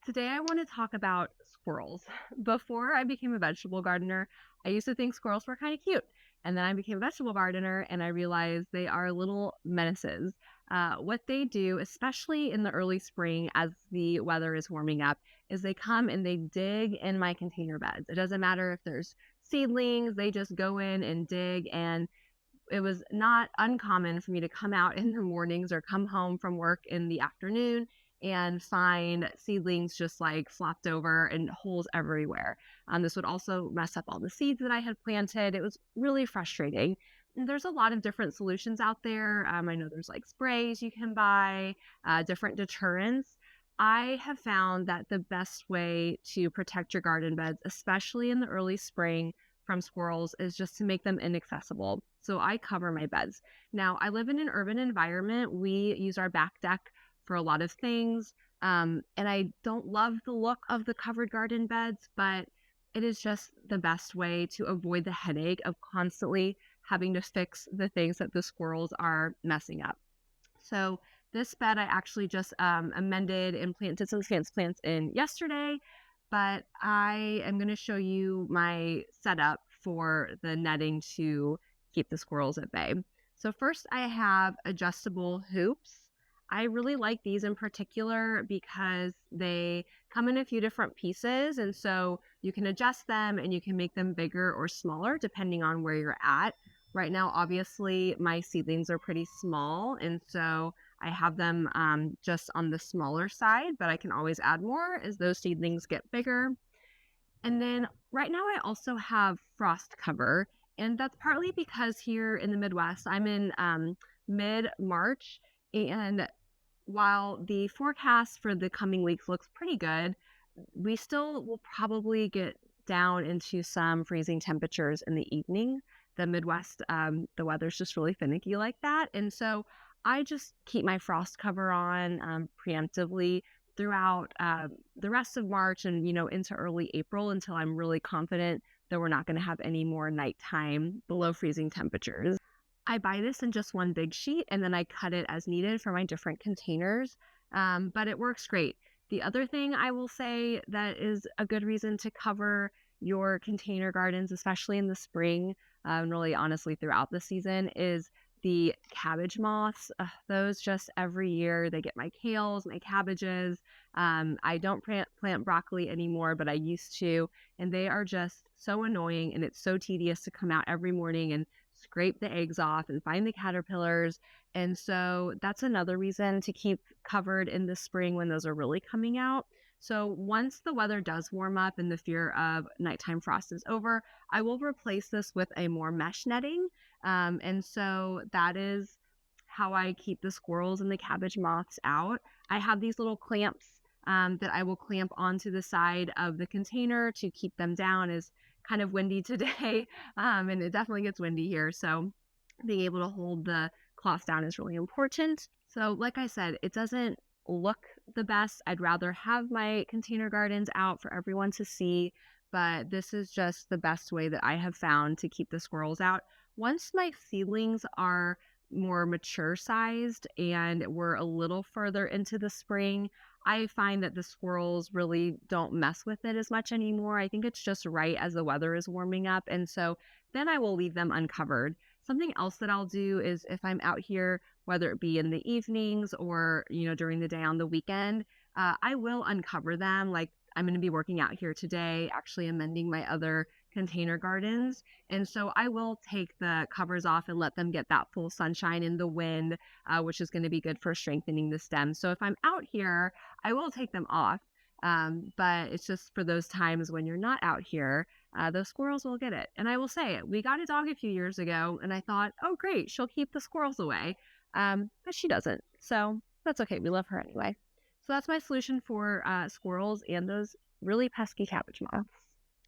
Today, I want to talk about squirrels. Before I became a vegetable gardener, I used to think squirrels were kind of cute. And then I became a vegetable gardener and I realized they are little menaces. What they do, especially in the early spring as the weather is warming up, is they come and they dig in my container beds. It doesn't matter if there's seedlings, they just go in and dig. And it was not uncommon for me to come out in the mornings or come home from work in the afternoon and find seedlings just like flopped over and holes everywhere. This would also mess up all the seeds that I had planted. It was really frustrating. And there's a lot of different solutions out there. I know there's like sprays you can buy, different deterrents. I have found that the best way to protect your garden beds, especially in the early spring, from squirrels is just to make them inaccessible. So I cover my beds. Now, I live in an urban environment. We use our back deck for a lot of things. And I don't love the look of the covered garden beds, but it is just the best way to avoid the headache of constantly having to fix the things that the squirrels are messing up. So this bed I actually just amended and planted some plants in yesterday, but I am going to show you my setup for the netting to keep the squirrels at bay. So first I have adjustable hoops. I really like these in particular because they come in a few different pieces. And so you can adjust them and you can make them bigger or smaller depending on where you're at. Right now, obviously, my seedlings are pretty small. And so I have them just on the smaller side, but I can always add more as those seedlings get bigger. And then right now I also have frost cover, and that's partly because here in the Midwest, I'm in mid-March, and while the forecast for the coming weeks looks pretty good, we still will probably get down into some freezing temperatures in the evening. The Midwest, the weather's just really finicky like that. And so I just keep my frost cover on preemptively throughout the rest of March and, into early April until I'm really confident that we're not going to have any more nighttime below freezing temperatures. I buy this in just one big sheet and then I cut it as needed for my different containers, but it works great. The other thing I will say that is a good reason to cover your container gardens, especially in the spring, and really honestly throughout the season, is the cabbage moths. Those just every year, they get my kales, my cabbages. I don't plant broccoli anymore, but I used to. And they are just so annoying. And it's so tedious to come out every morning and scrape the eggs off and find the caterpillars. And so that's another reason to keep covered in the spring when those are really coming out. So once the weather does warm up and the fear of nighttime frost is over, I will replace this with a more mesh netting. And so that is how I keep the squirrels and the cabbage moths out. I have these little clamps that I will clamp onto the side of the container to keep them down. Is kind of windy today, and it definitely gets windy here. So being able to hold the cloth down is really important. So like I said, it doesn't look the best. I'd rather have my container gardens out for everyone to see, but this is just the best way that I have found to keep the squirrels out. Once my seedlings are more mature sized and we're a little further into the spring, I find that the squirrels really don't mess with it as much anymore. I think it's just right as the weather is warming up. And so then I will leave them uncovered. Something else that I'll do is if I'm out here, whether it be in the evenings or, during the day on the weekend, I will uncover them. Like I'm going to be working out here today, actually amending my other container gardens. And so I will take the covers off and let them get that full sunshine in the wind, which is going to be good for strengthening the stem. So if I'm out here, I will take them off. But it's just for those times when you're not out here, those squirrels will get it. And I will say, we got a dog a few years ago and I thought, oh, great, she'll keep the squirrels away. But she doesn't. So that's okay. We love her anyway. So that's my solution for squirrels and those really pesky cabbage moths.